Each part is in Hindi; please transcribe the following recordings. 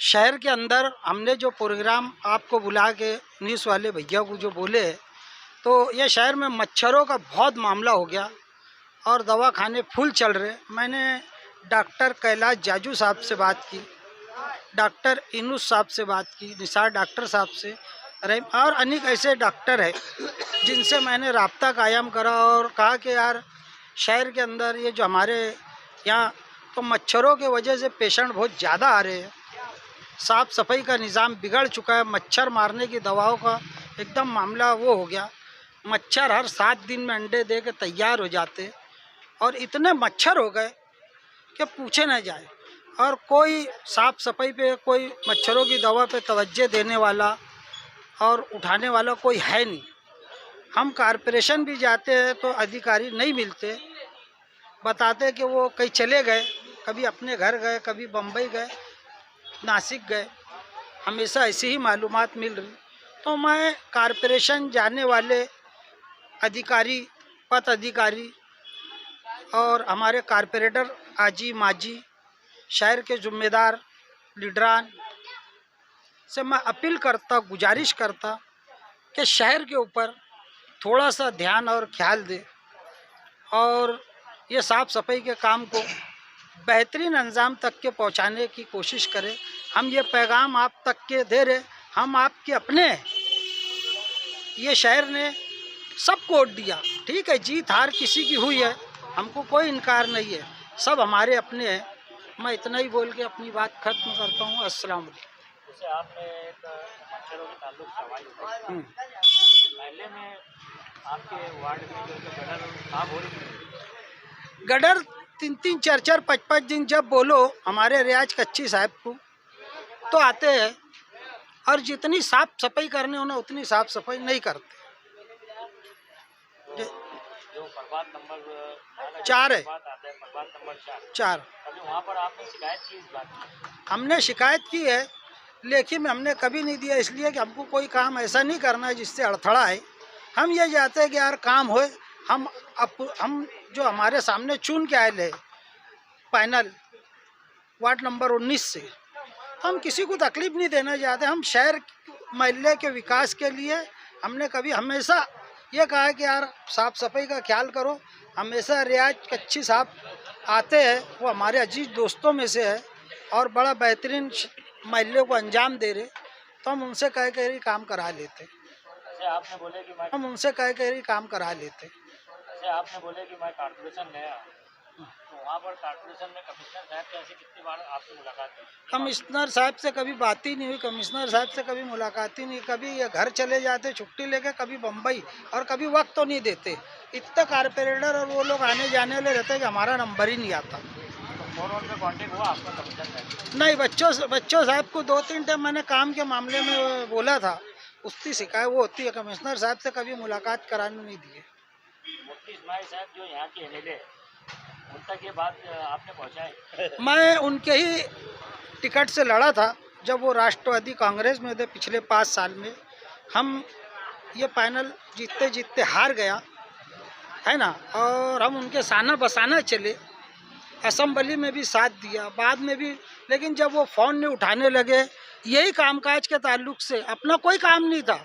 शहर के अंदर हमने जो प्रोग्राम आपको बुला के न्यूज़ वाले भैया को जो बोले, तो ये शहर में मच्छरों का बहुत मामला हो गया और दवाखाने फुल चल रहे। मैंने डॉक्टर कैलाश जाजू साहब से बात की, डॉक्टर इनूस साहब से बात की, निसार डॉक्टर साहब से, और अनेक ऐसे डॉक्टर हैं जिनसे मैंने राब्ता कायम करा और कहा कि यार शहर के अंदर ये जो हमारे यहाँ तो मच्छरों के वजह से पेशेंट बहुत ज़्यादा आ रहे हैं। साफ़ सफाई का निज़ाम बिगड़ चुका है, मच्छर मारने की दवाओं का एकदम मामला वो हो गया। मच्छर हर 7 दिन में अंडे दे के तैयार हो जाते और इतने मच्छर हो गए कि पूछे न जाए। और कोई साफ़ सफाई पे, कोई मच्छरों की दवा पे तवज्जो देने वाला और उठाने वाला कोई है नहीं। हम कारपोरेशन भी जाते हैं तो अधिकारी नहीं मिलते, बताते कि वो कहीं चले गए, कभी अपने घर गए, कभी बम्बई गए, नासिक गए, हमेशा ऐसी ही मालूमात मिल रही। तो मैं कारपोरेशन जाने वाले अधिकारी, पद अधिकारी और हमारे कारपोरेटर आजी माजी, शहर के ज़िम्मेदार लीडरान से मैं अपील करता, गुजारिश करता कि शहर के ऊपर थोड़ा सा ध्यान और ख्याल दे और ये साफ़ सफाई के काम को बेहतरीन अंजाम तक के पहुंचाने की कोशिश करें। हम ये पैगाम आप तक के दे रहे, हम आपके अपने हैं। ये शहर ने सबको वोट दिया, ठीक है, जीत हार किसी की हुई है, हमको कोई इनकार नहीं है, सब हमारे अपने हैं। मैं इतना ही बोल के अपनी बात खत्म करता हूँ। अस्सलाम वालेकुम। जैसे आपने एक मच्छरों के ताल्लुक सवाल उठाई, पहले में आपके वार्ड में जो गटर साफ हो रही थी, गटर 3-3, 4-4, 5-5 दिन जब बोलो हमारे रियाज कच्ची साहब को तो आते हैं और जितनी साफ सफाई करने होना उतनी साफ सफाई नहीं करते। जो प्रभात नंबर 4 है, प्रभात नंबर 4 अभी वहाँ पर आपने शिकायत की इस बात की? हमने शिकायत की है, लेकिन हमने कभी नहीं दिया, इसलिए कि हमको कोई काम ऐसा नहीं करना है जिससे अड़थड़ा है। हम ये चाहते हैं कि यार काम होए। हम जो हमारे सामने चुन के आए ले पैनल वार्ड नंबर 19 से, तो हम किसी को तकलीफ नहीं देना चाहते। हम शहर मोहल्ले के विकास के लिए हमने कभी हमेशा ये कहा है कि यार साफ़ सफाई का ख्याल करो। हमेशा रियाज कच्ची साहब आते हैं, वो हमारे अजीज दोस्तों में से है और बड़ा बेहतरीन मोहल्ले को अंजाम दे रहे, तो हम उनसे कह कर ही काम करा लेते। आपने बोले कि हम उनसे कह कर ही काम करा लेते। आपने बोले कि मैं कारपोरेशन गया, तो वहाँ पर कारपोरेशन में कमिश्नर साहब से ऐसे कितनी बार आपसे मुलाकात हुई? कमिश्नर साहब से कभी बात ही नहीं हुई, कमिश्नर साहब से कभी मुलाकात ही नहीं। कभी ये घर चले जाते छुट्टी लेके, कभी बम्बई, और कभी वक्त तो नहीं देते। इतने कारपोरेटर और वो लोग आने जाने वाले रहते कि हमारा नंबर ही नहीं आता। तो फोन पे कांटेक्ट हुआ आपका कमिश्नर साहब? नहीं, बच्चों साहब को 2-3 टाइम मैंने काम के मामले में बोला था, उसकी शिकायत वो होती है। कमिश्नर साहब से कभी मुलाकात कराने नहीं दिए। मुफ्ती इस्माइल साहब जो यहाँ के MLA, उन तक ये बात आपने पहुँचाई? मैं उनके ही टिकट से लड़ा था जब वो राष्ट्रवादी कांग्रेस में थे पिछले 5 साल में। हम ये पैनल जीतते जीतते हार गया है ना, और हम उनके साना बसाना चले, असेंबली में भी साथ दिया, बाद में भी। लेकिन जब वो फ़ोन नहीं उठाने लगे, यही कामकाज के ताल्लुक से, अपना कोई काम नहीं था,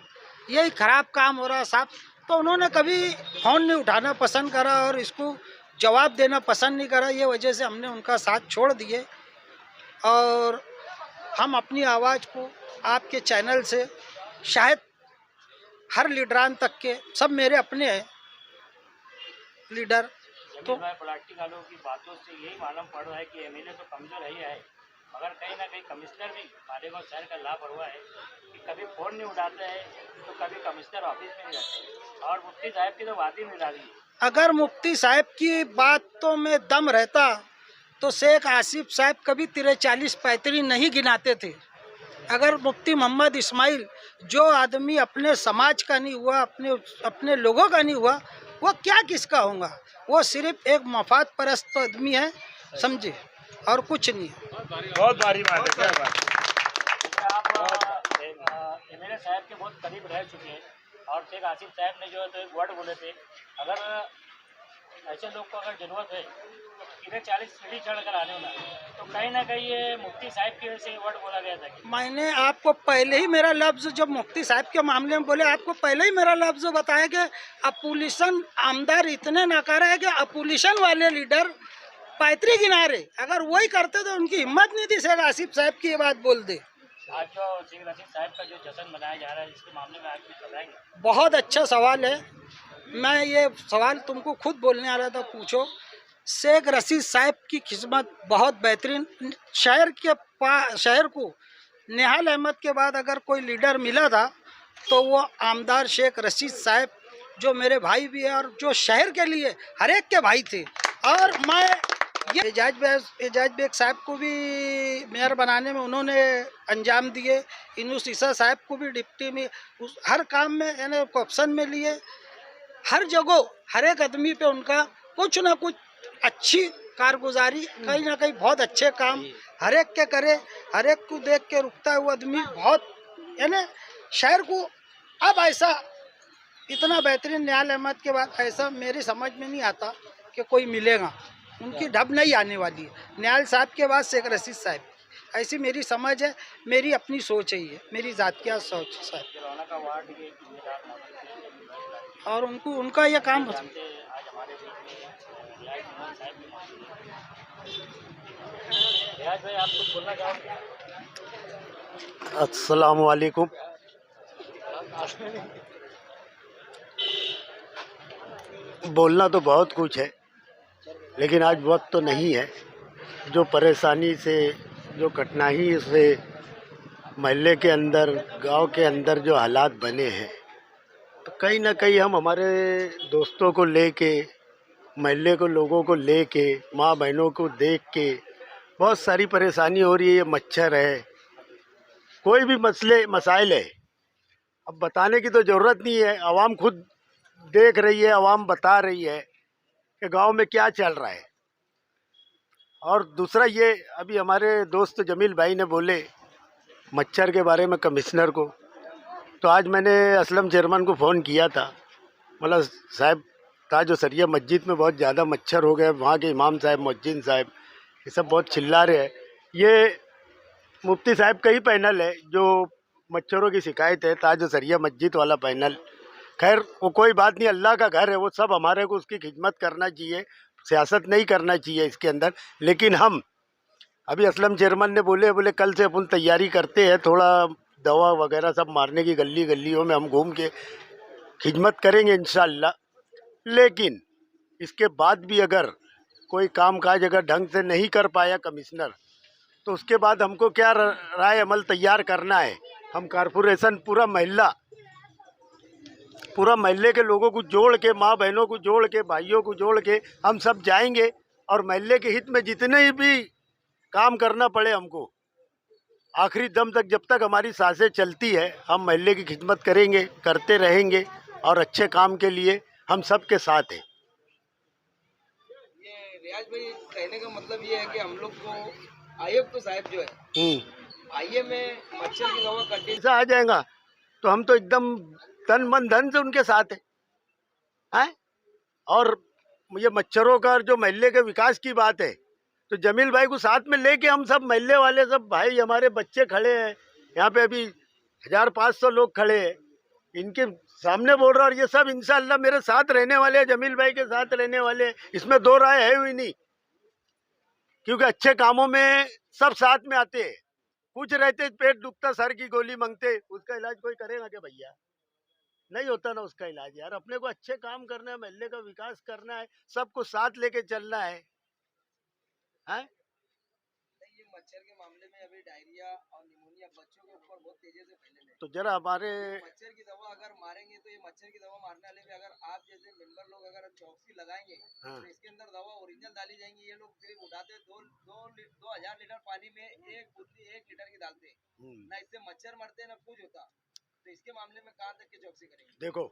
यही ख़राब काम हो रहा साहब, तो उन्होंने कभी फ़ोन नहीं उठाना पसंद करा और इसको जवाब देना पसंद नहीं करा। ये वजह से हमने उनका साथ छोड़ दिए और हम अपनी आवाज़ को आपके चैनल से, शायद हर लीडरान तक के, सब मेरे अपने हैं लीडर, तो पॉलिटिकल वालों की बातों से यही मालूम पड़ रहा है कि MLA तो कमजोर ही है, मगर कहीं ना कहीं कमिश्नर भी मालेगांव शहर का लापरवाह है कि कभी फ़ोन नहीं उठाते हैं, तो कभी कमिश्नर ऑफिस में नहीं जाते हैं, और मुफ्ती साहब की तो बात ही नहीं रही है। अगर मुफ्ती साहब की बातों में दम रहता तो शेख आसिफ साहब कभी 43-35 नहीं गिनाते थे। अगर मुफ्ती मोहम्मद इस्माइल, जो आदमी अपने समाज का नहीं हुआ, अपने लोगों का नहीं हुआ, वो क्या किसका होगा? वो सिर्फ एक मफाद परस्त आदमी है, समझे, और कुछ नहीं है। बहुत भारी बात है। क्या बात? आप MLA साहब के बहुत करीब रह चुके हैं और शेख आसिफ साहब ने जो है तो एक वर्ड बोले थे, अगर ऐसे लोग को अगर ज़रूरत है इधर 40 सीढ़ी चढ़ कर आने होना, तो कहीं ना कहीं ये मुफ्ती साहब की वजह से ये वर्ड बोला गया था कि मैंने आपको पहले ही मेरा लफ्ज़ जब मुफ्ती साहब के मामले में बोले, आपको पहले ही मेरा लफ्ज़ बताया कि अपोजिशन आमदार इतने नाकारा है कि अपोजिशन वाले लीडर पैतरी किनारे अगर वही करते तो उनकी हिम्मत नहीं थी शेख आसिफ साहब की ये बात बोल दे। आज जो शेख रशीद साहब का जो जश्न मनाया जा रहा है, इसके मामले में आप कुछ बताएंगे? बहुत अच्छा सवाल है, मैं ये सवाल तुमको खुद बोलने आ रहा था, पूछो। शेख रशीद साहब की खिदमत बहुत बेहतरीन, शहर को निहाल अहमद के बाद अगर कोई लीडर मिला था तो वो आमदार शेख रशीद साहब, जो मेरे भाई भी है और जो शहर के लिए हर एक के भाई थे। और मैं ये एजाज बेग साहब को भी मेयर बनाने में उन्होंने अंजाम दिए, इनू सीसा साहब को भी डिप्टी में हर काम में यानी ऑप्शन में लिए, हर जगह हर एक आदमी पे उनका कुछ ना कुछ अच्छी कारगुजारी, कहीं ना कहीं बहुत अच्छे काम हर एक के करे, हर एक को देख के रुकता हुआ आदमी बहुत, यानी शहर को अब ऐसा इतना बेहतरीन निहाल अहमद के बाद ऐसा मेरी समझ में नहीं आता कि कोई मिलेगा, उनकी ढब नहीं आने वाली है। निहाल साहब के बाद शेख रशीद साहब, ऐसी मेरी समझ है, मेरी अपनी सोच है, ये मेरी जातिया सोच साहब। और उनको उनका ये काम अस्सलाम वालेकुम। बोलना तो बहुत कुछ है, लेकिन आज वक्त तो नहीं है। जो परेशानी से, जो कठिनाई से महल्ले के अंदर, गांव के अंदर जो हालात बने हैं, तो कहीं ना कहीं हम हमारे दोस्तों को लेके, महल्ले को लोगों को लेके, माँ बहनों को देख के बहुत सारी परेशानी हो रही है। मच्छर है, कोई भी मसाइल है, अब बताने की तो ज़रूरत नहीं है, आवाम खुद देख रही है, आवाम बता रही है कि गांव में क्या चल रहा है। और दूसरा ये, अभी हमारे दोस्त जमील भाई ने बोले मच्छर के बारे में कमिश्नर को, तो आज मैंने असलम चेयरमैन को फ़ोन किया था, मतलब साहब ताज सरिया मस्जिद में बहुत ज़्यादा मच्छर हो गए, वहाँ के इमाम साहब, मुअज्जिन साहब, ये सब बहुत चिल्ला रहे हैं। ये मुफ्ती साहब का ही पैनल है जो मच्छरों की शिकायत है, ताज सरिया मस्जिद वाला पैनल। खैर वो कोई बात नहीं, अल्लाह का घर है, वो सब हमारे को उसकी खिदमत करना चाहिए, सियासत नहीं करना चाहिए इसके अंदर। लेकिन हम अभी असलम चेयरमैन ने बोले कल से अपन तैयारी करते हैं, थोड़ा दवा वगैरह सब मारने की, गली गलियों में हम घूम के खिदमत करेंगे इंशाअल्लाह। लेकिन इसके बाद भी अगर कोई काम काज अगर ढंग से नहीं कर पाया कमिश्नर, तो उसके बाद हमको क्या राय अमल तैयार करना है। हम कारपोरेशन पूरा महल्ले के लोगों को जोड़ के, माँ बहनों को जोड़ के, भाइयों को जोड़ के हम सब जाएंगे और महल्ले के हित में जितने भी काम करना पड़े हमको, आखिरी दम तक, जब तक हमारी सांसें चलती है, हम महल्ले की खिदमत करेंगे, करते रहेंगे और अच्छे काम के लिए हम सब के साथ हैं। ये रियाज भाई कहने का मतलब ये है कि हम लोग को आयुक्त साहब जो है आईए में मच्छर की दवा कंटिन्यू आ जाएगा तो हम तो एकदम तन मन धन से उनके साथ हैं। और ये मच्छरों का जो महल्ले के विकास की बात है, तो जमील भाई को साथ में लेके हम सब महल्ले वाले सब भाई, हमारे बच्चे खड़े हैं यहाँ पे, अभी 1500 लोग खड़े हैं, इनके सामने बोल रहा, और ये सब इंशाअल्लाह मेरे साथ रहने वाले हैं, जमील भाई के साथ रहने वाले हैं, इसमें दो राय है हुई नहीं। क्योंकि अच्छे कामों में सब साथ में आते हैं। कुछ रहते पेट दुखता, सर की गोली मांगते, उसका इलाज कोई करेगा क्या भैया? नहीं होता ना उसका इलाज यार। अपने को अच्छे काम करना है, महल्ले का विकास करना है, सबको साथ लेके चलना है। ये मच्छर के मामले में अभी डायरिया और निमोनिया बच्चों के ऊपर बहुत तेजी से फैलने लगे। तो जरा हमारे मच्छर की दवा अगर मारेंगे तो ये मच्छर की दवा मारने वाले में अगर आप जैसे मेंबर लोग अगर चौकसी लगाएंगे, तो इसके अंदर दवा ओरिजिनल डाली जाएंगी। ये लोग सिर्फ उठाते 2000 लीटर पानी में एक बुद्धि 1 लीटर की डालते, ना इससे मच्छर मरते ना कुछ होता। तो इसके मामले में कहाँ तक की चौकसी करेंगे? देखो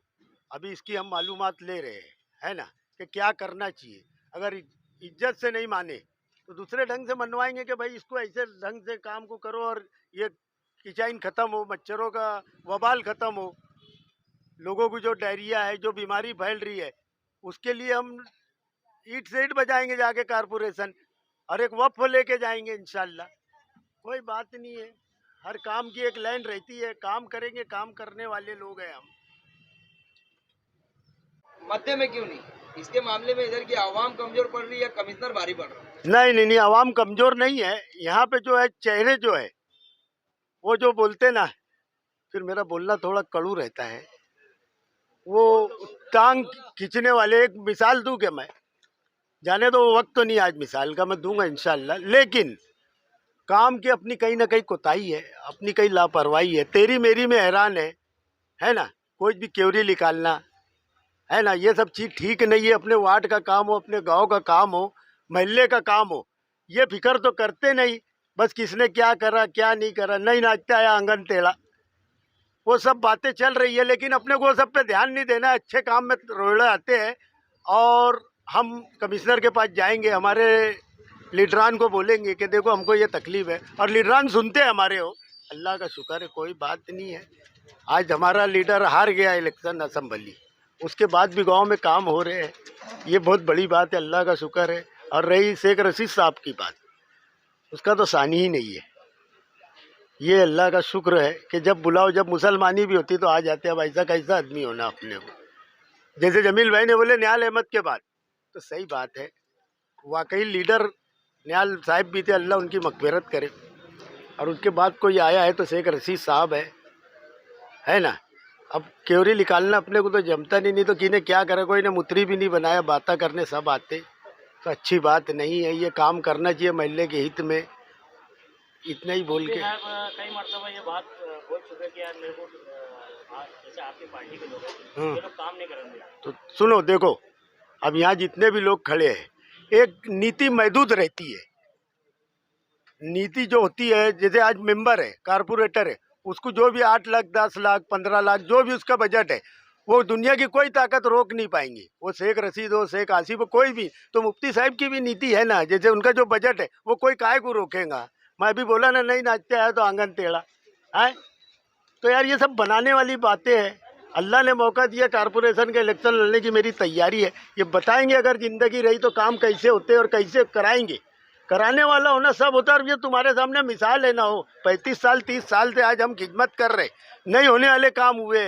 अभी इसकी हम मालूमात ले रहे हैं, है ना, कि क्या करना चाहिए। अगर इज्जत से नहीं माने तो दूसरे ढंग से मनवाएंगे कि भाई इसको ऐसे ढंग से काम को करो और ये किचाइन ख़त्म हो, मच्छरों का वबाल ख़त्म हो, लोगों को जो डायरिया है, जो बीमारी फैल रही है, उसके लिए हम ईट से ईट बजाएंगे जाके कारपोरेशन, और एक वक्फ लेके जाएंगे इंशाल्लाह। कोई बात नहीं है, हर काम की एक लाइन रहती है, काम करेंगे, काम करने वाले लोग हैं हम। मध्य में क्यों नहीं? इसके मामले में इधर की आवाम कमजोर पड़ रही है, कमिश्नर भारी पड़ रहा है? नहीं, आवाम कमजोर नहीं है। यहाँ पे जो है चेहरे जो है वो जो बोलते ना, फिर मेरा बोलना थोड़ा कड़ू रहता है, वो टांग खींचने वाले। एक मिसाल दूं क्या मैं? जाने दो, वक्त तो नहीं आज मिसाल का, मैं दूंगा इंशाल्लाह। लेकिन काम की अपनी कहीं ना कहीं कोताही है, अपनी कहीं लापरवाही है, तेरी मेरी में हैरान है ना। कोई भी क्योरी निकालना है ना, ये सब चीज़ ठीक नहीं है। अपने वार्ड का काम हो, अपने गांव का काम हो, महल्ले का काम हो, ये फिक्र तो करते नहीं। बस किसने क्या करा क्या नहीं करा, नहीं नाचता है आंगन टेढ़ा, वो सब बातें चल रही है। लेकिन अपने को सब पे ध्यान नहीं देना है। अच्छे काम में रोड़े आते हैं और हम कमिश्नर के पास जाएंगे, हमारे लीडरान को बोलेंगे कि देखो हमको ये तकलीफ है, और लीडरान सुनते हैं हमारे हो। अल्लाह का शुक्र है, कोई बात नहीं है। आज हमारा लीडर हार गया इलेक्शन असेंबली, उसके बाद भी गांव में काम हो रहे हैं, ये बहुत बड़ी बात है, अल्लाह का शुक्र है। और रही शेख रशीद साहब की बात, उसका तो सानी ही नहीं है। ये अल्लाह का शुक्र है कि जब बुलाओ, जब मुसलमानी भी होती तो आ जाते हैं। अब ऐसा कैसा आदमी होना अपने को। जैसे जमील भाई ने बोले निहाल अहमद के बाद, तो सही बात है, वाकई लीडर निहाल साहब भी थे, अल्लाह उनकी मग़फ़िरत करे। और उसके बाद कोई आया है तो शेख रशीद साहब है ना। अब क्योरी निकालना अपने को तो जमता नहीं तो किने क्या करे, कोई ने मुतरी भी नहीं बनाया, बातें करने सब आते, तो अच्छी बात नहीं है। ये काम करना चाहिए महल्ले के हित में। इतना ही बोल के कई मरतबा ये बात बोल चुके कि यार मेरे को जैसे आपकी पार्टी के लोग हैं, ये लोग काम नहीं करेंगे। तो सुनो, देखो अब यहाँ जितने भी लोग खड़े हैं, एक नीति महदूद रहती है। नीति जो होती है, जैसे आज मेंबर है, कारपोरेटर है, उसको जो भी 8 लाख 10 लाख 15 लाख जो भी उसका बजट है, वो दुनिया की कोई ताकत रोक नहीं पाएंगी। वो शेख रशीद हो, शेख आसिफ हो, कोई भी। तो मुफ्ती साहब की भी नीति है ना, जैसे उनका जो बजट है वो कोई काहे को रोकेगा। मैं अभी बोला ना, नहीं नाचते आया तो आंगन टेढ़ा है। तो यार ये सब बनाने वाली बातें हैं। अल्लाह ने मौका दिया, कारपोरेशन के इलेक्शन लड़ने की मेरी तैयारी है। ये बताएंगे अगर ज़िंदगी रही तो काम कैसे होते हैं और कैसे कराएंगे। कराने वाला होना सब होता है। और ये तुम्हारे सामने मिसाल है ना, हो 35 साल 30 साल से आज हम खिदमत कर रहे, नहीं होने वाले काम हुए।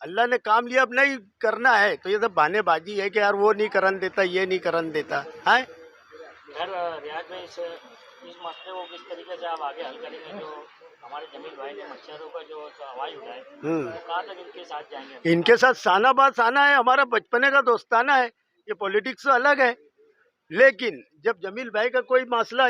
अल्लाह ने काम लिया, अब नहीं करना है तो ये सब बहानेबाजी है कि यार वो नहीं करन देता, ये नहीं करन देता है। रियाज में इस मसले को किस तरीके से आप आगे हल करेंगे? जो हमारे जमील भाई ने मच्छरों का जो आवाज़ उठाए, तो कहाँ तक इनके साथ जाएंगे? इनके साथ साना बात साना है, हमारा बचपने का दोस्ताना है, ये पॉलिटिक्स से अलग है। लेकिन जब जमील भाई का कोई मसला